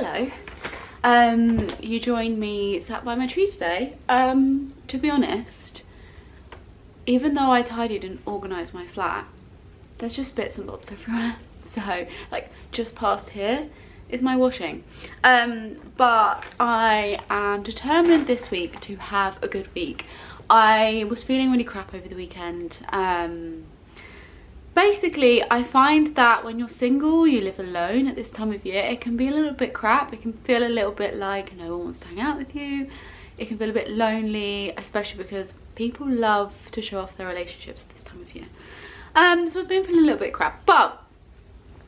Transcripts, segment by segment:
hello. You joined me sat by my tree today. To be honest, even though I tidied and organised my flat, there's just bits and bobs everywhere. So, like, just past here is my washing. But I am determined this week to have a good week. I was feeling really crap over the weekend. Basically, I find that when you're single, you live alone at this time of year, it can be a little bit crap. It can feel a little bit like no one wants to hang out with you. It can feel a bit lonely, especially because people love to show off their relationships at this time of year. So I've been feeling a little bit crap, but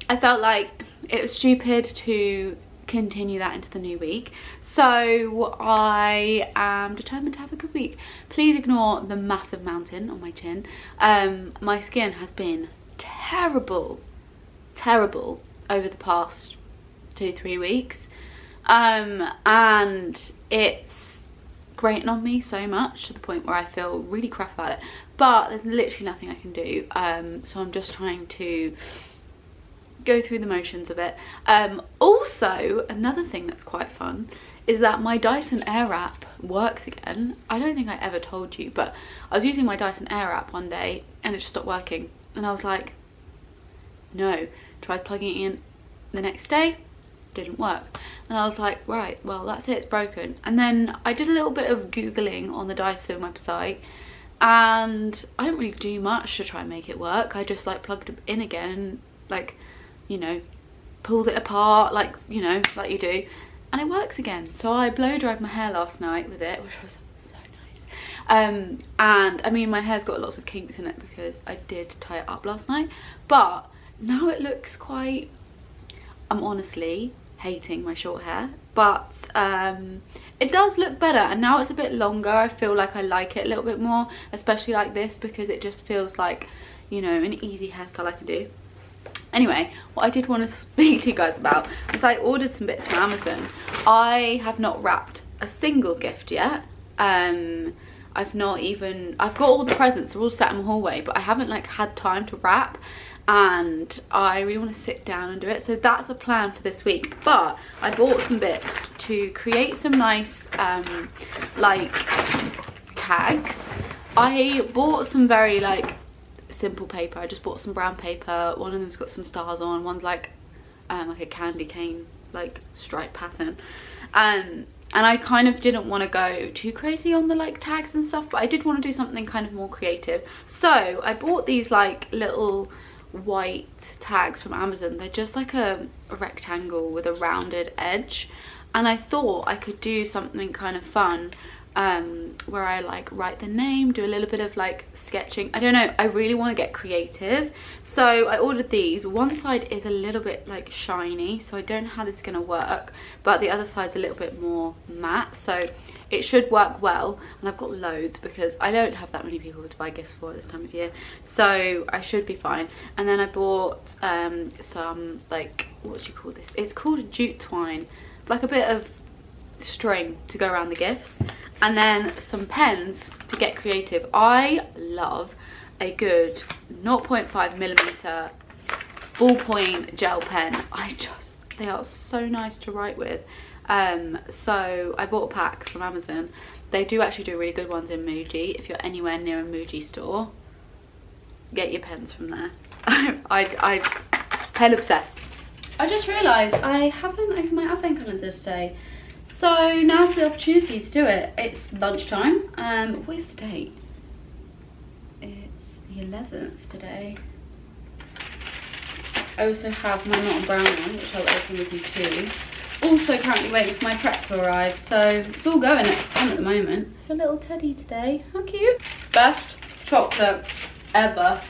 I felt like it was stupid to continue that into the new week. So I am determined to have a good week. Please ignore the massive mountain on my chin. My skin has been terrible over the past 2-3 weeks, and it's grating on me so much to the point where I feel really crap about it, but there's literally nothing I can do. So I'm just trying to go through the motions of it. Also, another thing that's quite fun is that my Dyson Airwrap works again. I don't think I ever told you, but I was using my Dyson Airwrap one day and it just stopped working, and I was like, no. Tried plugging it in the next day, didn't work, and I was like, right, well, that's it, it's broken. And then I did a little bit of googling on the Dyson website, and I didn't really do much to try and make it work. I just like plugged it in again and, like, you know, pulled it apart, like, you know, like you do, and it works again. So I blow dried my hair last night with it, which was so nice. And I mean, my hair's got lots of kinks in it because I did tie it up last night, but now it looks quite, I'm honestly hating my short hair, but it does look better, and now it's a bit longer. I feel like I like it a little bit more, especially like this, because it just feels like, you know, an easy hairstyle I can do. Anyway, what I did want to speak to you guys about is I ordered some bits from Amazon. I have not wrapped a single gift yet. I've got all the presents, they're all sat in the hallway, but I haven't like had time to wrap, and I really want to sit down and do it. So that's a plan for this week. But I bought some bits to create some nice like tags. I bought some very like simple paper. I just bought some brown paper. One of them's got some stars on, one's like a candy cane like stripe pattern, and I kind of didn't want to go too crazy on the like tags and stuff, but I did want to do something kind of more creative. So I bought these like little white tags from Amazon. They're just like a rectangle with a rounded edge, and I thought I could do something kind of fun where I like write the name, do a little bit of like sketching. I don't know, I really want to get creative. So I ordered these. One side is a little bit like shiny, so I don't know how this is going to work, but the other side's a little bit more matte, so it should work well. And I've got loads because I don't have that many people to buy gifts for at this time of year, so I should be fine. And then I bought some, like, what do you call this? It's called a jute twine, like a bit of string to go around the gifts, and then some pens to get creative. I love a good 0.5mm ballpoint gel pen. They are so nice to write with. So I bought a pack from Amazon. They do actually do really good ones in Muji. If you're anywhere near a Muji store, get your pens from there. I pen obsessed. I just realised I haven't opened my advent calendar today, so now's the opportunity to do it. It's lunchtime. Where's the date? It's the 11th today. I also have my Not Brown one, which I'll open with you too. Also currently waiting for my prep to arrive, so it's all going on at the moment. It's a little teddy today. How cute. Best chocolate ever.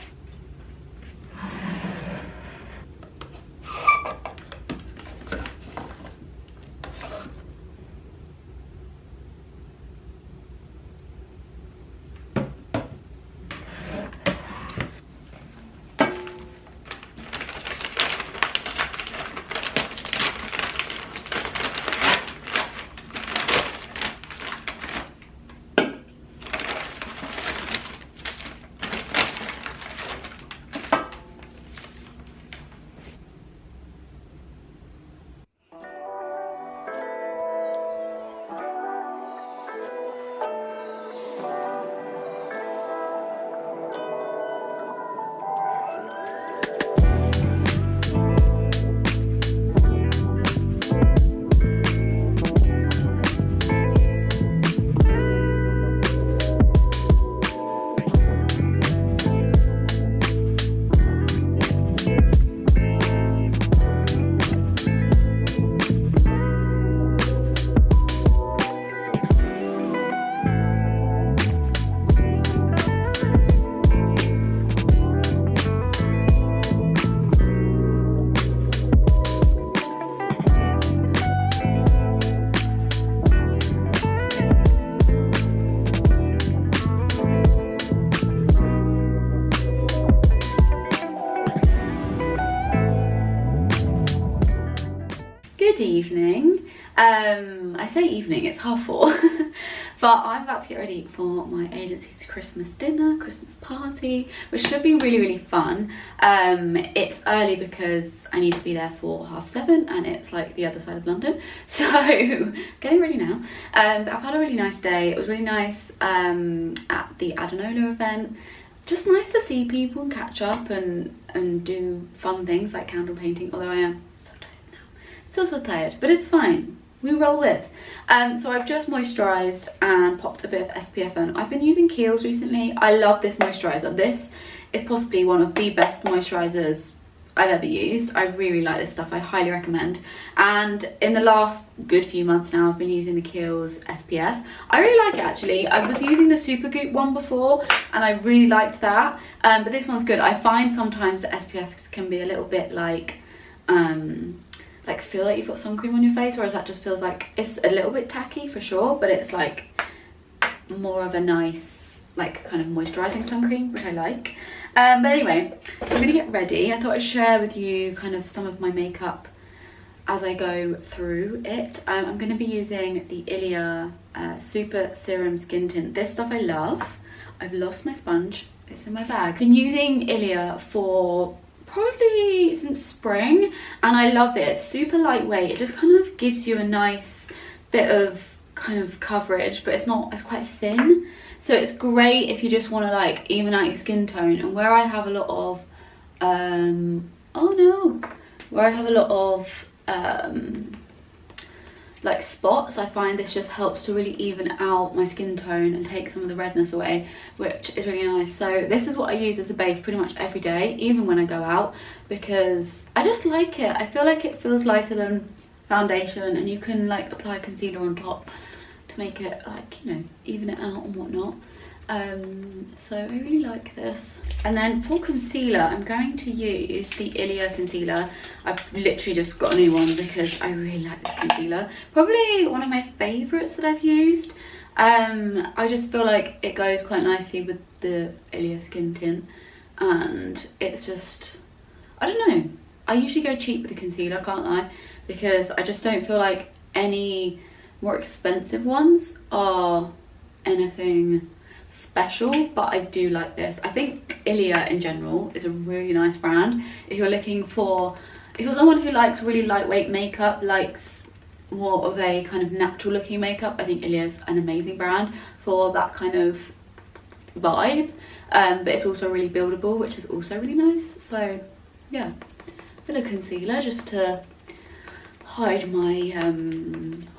evening. I say evening, it's 4:30. But I'm about to get ready for my agency's Christmas dinner, Christmas party, which should be really, really fun. It's early because I need to be there for 7:30 and it's like the other side of London. So getting ready now. But I've had a really nice day. It was really nice at the Adanola event. Just nice to see people and catch up and do fun things like candle painting, although I am so tired now. So tired, but it's fine. We roll with. So I've just moisturised and popped a bit of SPF on. I've been using Kiehl's recently. I love this moisturiser. This is possibly one of the best moisturisers I've ever used. I really like this stuff. I highly recommend. And in the last good few months now, I've been using the Kiehl's SPF. I really like it actually. I was using the Supergoop one before and I really liked that. But this one's good. I find sometimes the SPFs can be a little bit like feel like you've got sun cream on your face, whereas that just feels like it's a little bit tacky for sure, but it's like more of a nice like kind of moisturizing sun cream, which I like. But anyway, I'm gonna get ready. I thought I'd share with you kind of some of my makeup as I go through it. I'm gonna be using the Ilia Super Serum Skin Tint. This stuff I love. I've lost my sponge. It's in my bag. I've been using Ilia for probably since spring and I love it. It's super lightweight. It just kind of gives you a nice bit of kind of coverage, but it's quite thin, so it's great if you just want to like even out your skin tone. And where I have a lot of like spots, I find this just helps to really even out my skin tone and take some of the redness away, which is really nice. So this is what I use as a base pretty much every day, even when I go out, because I just like it. I feel like it feels lighter than foundation, and you can like apply concealer on top to make it like, you know, even it out and whatnot. So I really like this. And then for concealer, I'm going to use the Ilia concealer. I've literally just got a new one because I really like this concealer. Probably one of my favourites that I've used. I just feel like it goes quite nicely with the Ilia skin tint, and it's just, I don't know. I usually go cheap with the concealer, can't lie, because I just don't feel like any more expensive ones are anything special, but I do like this. I think Ilia in general is a really nice brand. If you're someone who likes really lightweight makeup, likes more of a kind of natural looking makeup, I think Ilia is an amazing brand for that kind of vibe. But it's also really buildable, which is also really nice. So yeah, a bit of concealer just to hide my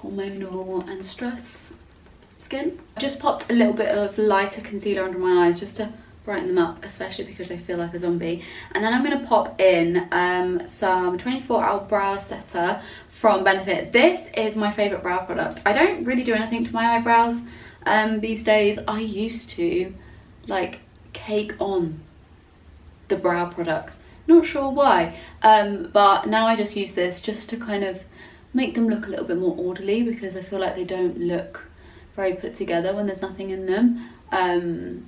hormonal and stress skin. I just popped a little bit of lighter concealer under my eyes just to brighten them up, especially because I feel like a zombie. And then I'm going to pop in some 24-hour brow setter from Benefit. This is my favourite brow product. I don't really do anything to my eyebrows these days. I used to like cake on the brow products. Not sure why, but now I just use this just to kind of make them look a little bit more orderly, because I feel like they don't look very put together when there's nothing in them. And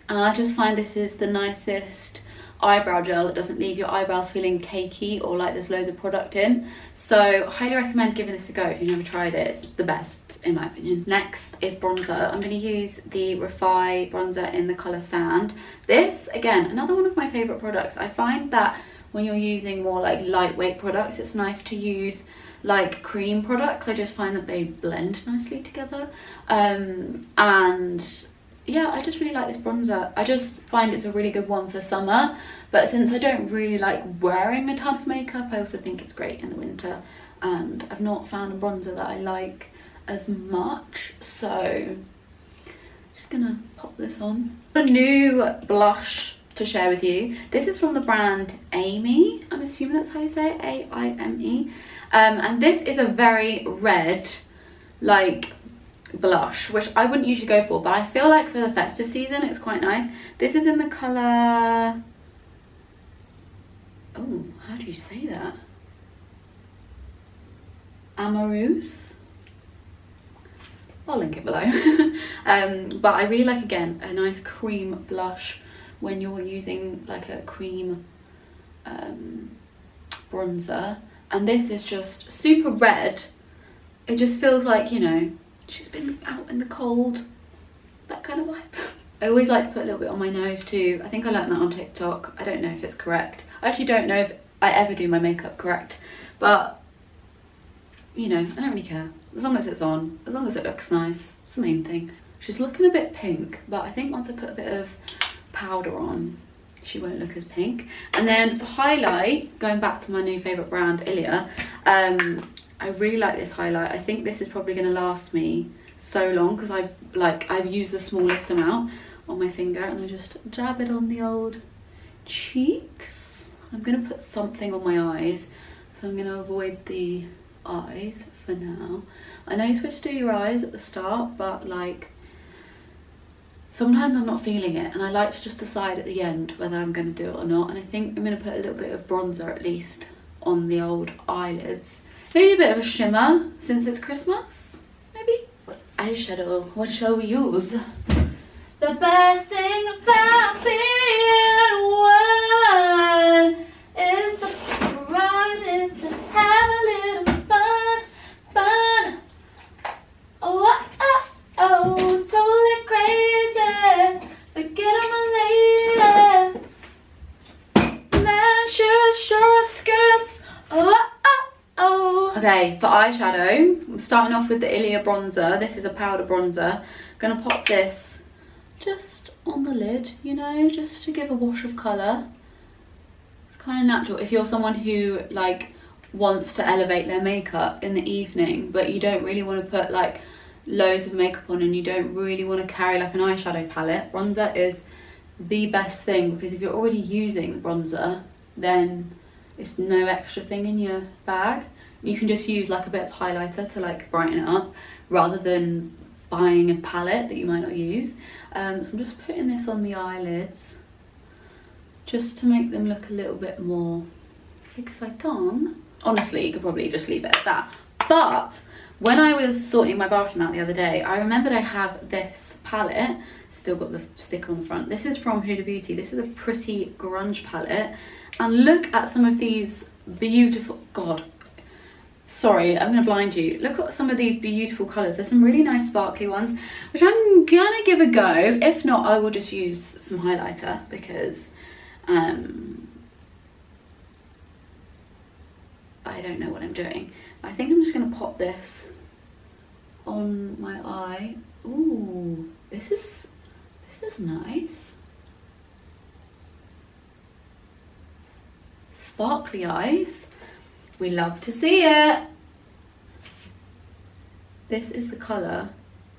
I just find this is the nicest eyebrow gel that doesn't leave your eyebrows feeling cakey or like there's loads of product in. So highly recommend giving this a go if you've never tried it. It's the best in my opinion. Next is bronzer. I'm going to use the Refi bronzer in the colour Sand. This, again, another one of my favourite products. I find that when you're using more like lightweight products, it's nice to use like cream products. I just find that they blend nicely together. And yeah, I just really like this bronzer. I just find it's a really good one for summer, but since I don't really like wearing a ton of makeup, I also think it's great in the winter, and I've not found a bronzer that I like as much, so I'm just gonna pop this on. A new blush to share with you. This is from the brand Amy. I'm assuming that's how you say it, A-I-M-E. And this is a very red like blush, which I wouldn't usually go for, but I feel like for the festive season it's quite nice. This is in the colour, oh, how do you say that? Amoureuse? I'll link it below. But I really like, again, a nice cream blush when you're using like a cream bronzer. and this is just super red. It just feels like, you know, she's been out in the cold, that kind of vibe. I always like to put a little bit on my nose too. I think I learned that on TikTok. I don't know if it's correct. I actually don't know if I ever do my makeup correct, but you know, I don't really care. As long as it's on, as long as it looks nice, it's the main thing. She's looking a bit pink, but I think once I put a bit of powder on, she won't look as pink. And then for highlight, going back to my new favourite brand, Ilia, I really like this highlight. I think this is probably going to last me so long because I've used the smallest amount on my finger, and I just dab it on the old cheeks. I'm going to put something on my eyes, so I'm going to avoid the eyes for now. I know you're supposed to do your eyes at the start, but like sometimes I'm not feeling it, and I like to just decide at the end whether I'm going to do it or not. And I think I'm going to put a little bit of bronzer at least on the old eyelids, maybe a bit of a shimmer since it's Christmas, maybe. Eyeshadow, what shall we use? The best thing about being one is the pride to have a little fun, fun. Oh, oh, oh, totally crazy. Forget I'm a lady. Man, sure skirts. Oh, oh, oh. Okay, for eyeshadow, I'm starting off with the Ilia bronzer. This is a powder bronzer. I'm gonna pop this just on the lid, you know, just to give a wash of colour. It's kind of natural if you're someone who like wants to elevate their makeup in the evening, but you don't really want to put like loads of makeup on, and you don't really want to carry like an eyeshadow palette. Bronzer is the best thing, because if you're already using bronzer, then it's no extra thing in your bag. You can just use like a bit of highlighter to like brighten it up, rather than buying a palette that you might not use. So I'm just putting this on the eyelids just to make them look a little bit more exciting. Honestly, you could probably just leave it at that. But when I was sorting my bathroom out the other day, I remembered I have this palette, still got the sticker on the front. This is from Huda Beauty. This is a pretty grunge palette. And look at some of these beautiful, God, sorry, I'm gonna blind you. Look at some of these beautiful colours. There's some really nice sparkly ones, which I'm gonna give a go. If not, I will just use some highlighter, because I don't know what I'm doing. I think I'm just gonna pop this on my eye. Ooh, this is nice. Sparkly eyes. We love to see it. This is the colour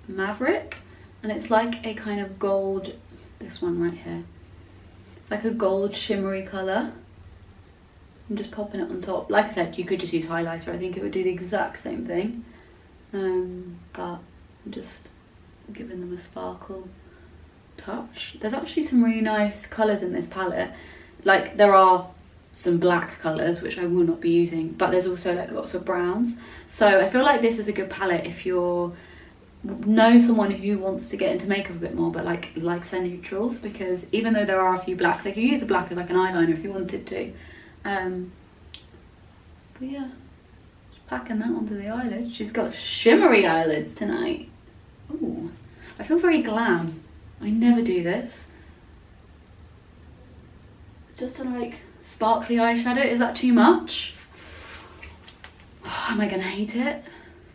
Maverick, and it's like a kind of gold, this one right here. It's like a gold shimmery colour. I'm just popping it on top. Like I said, you could just use highlighter. I think it would do the exact same thing. But I'm just giving them a sparkle touch. There's actually some really nice colours in this palette. Like, there are some black colours which I will not be using, but there's also like lots of browns. So I feel like this is a good palette if you're someone who wants to get into makeup a bit more, but like likes their neutrals, because even though there are a few blacks, like you use the black as like an eyeliner if you wanted to. But yeah, just packing that onto the eyelid. She's got shimmery eyelids tonight. Ooh, I feel very glam. I never do this. Just a like sparkly eyeshadow. Is that too much? Oh, am I gonna hate it?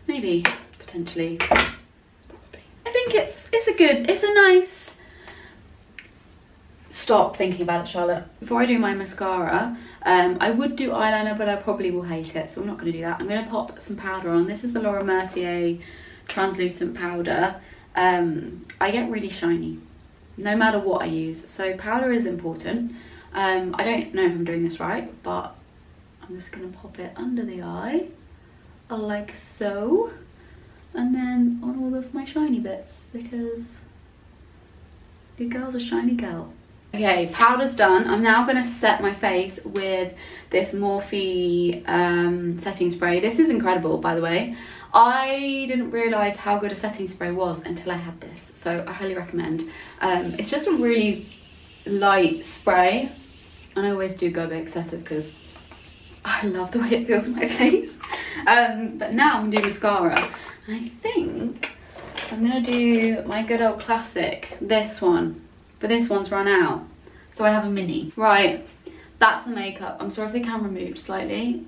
Maybe, potentially, probably. I think it's a nice. Stop thinking about it, Charlotte. Before I do my mascara, I would do eyeliner, but I probably will hate it, so I'm not going to do that. I'm going to pop some powder on. This is the Laura Mercier translucent powder. I get really shiny no matter what I use, so powder is important. I don't know if I'm doing this right, but I'm just going to pop it under the eye, like so, and then on all of my shiny bits, because your girl's a shiny girl. Okay, powder's done. I'm now going to set my face with this Morphe setting spray. This is incredible, by the way. I didn't realise how good a setting spray was until I had this, so I highly recommend. It's just a really light spray, and I always do go a bit excessive because I love the way it feels on my face. But now I'm gonna do mascara. And I think I'm gonna do my good old classic, this one. But this one's run out, so I have a mini. Right, that's the makeup. I'm sorry if the camera moved slightly.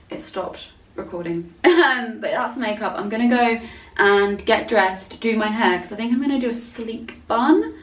It stopped recording. But that's the makeup. I'm gonna go and get dressed, do my hair, because I think I'm gonna do a sleek bun.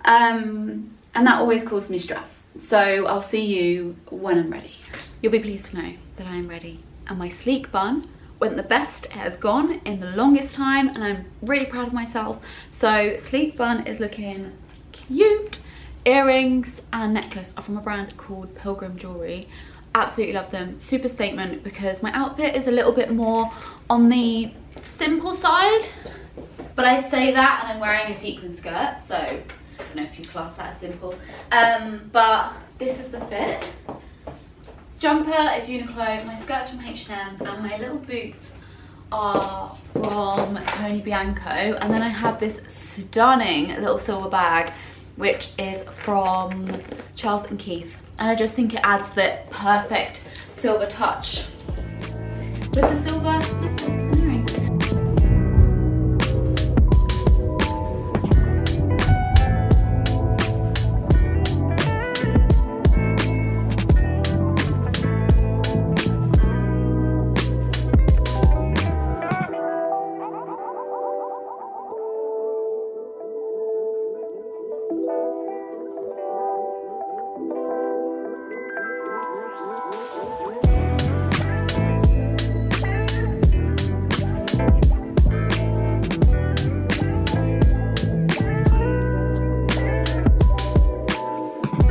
And that always causes me stress. So I'll see you when I'm ready. You'll be pleased to know that I am ready. And my sleek bun went the best it has gone in the longest time, and I'm really proud of myself. So sleek bun is looking cute. Earrings and necklace are from a brand called Pilgrim Jewelry. Absolutely love them. Super statement, because my outfit is a little bit more on the simple side, but I say that and I'm wearing a sequin skirt, so I don't know if you class that as simple. But this is the fit. Jumper is Uniqlo, my skirt's from H&M, and my little boots are from Tony Bianco. And then I have this stunning little silver bag, which is from Charles & Keith. And I just think it adds the perfect silver touch with the silver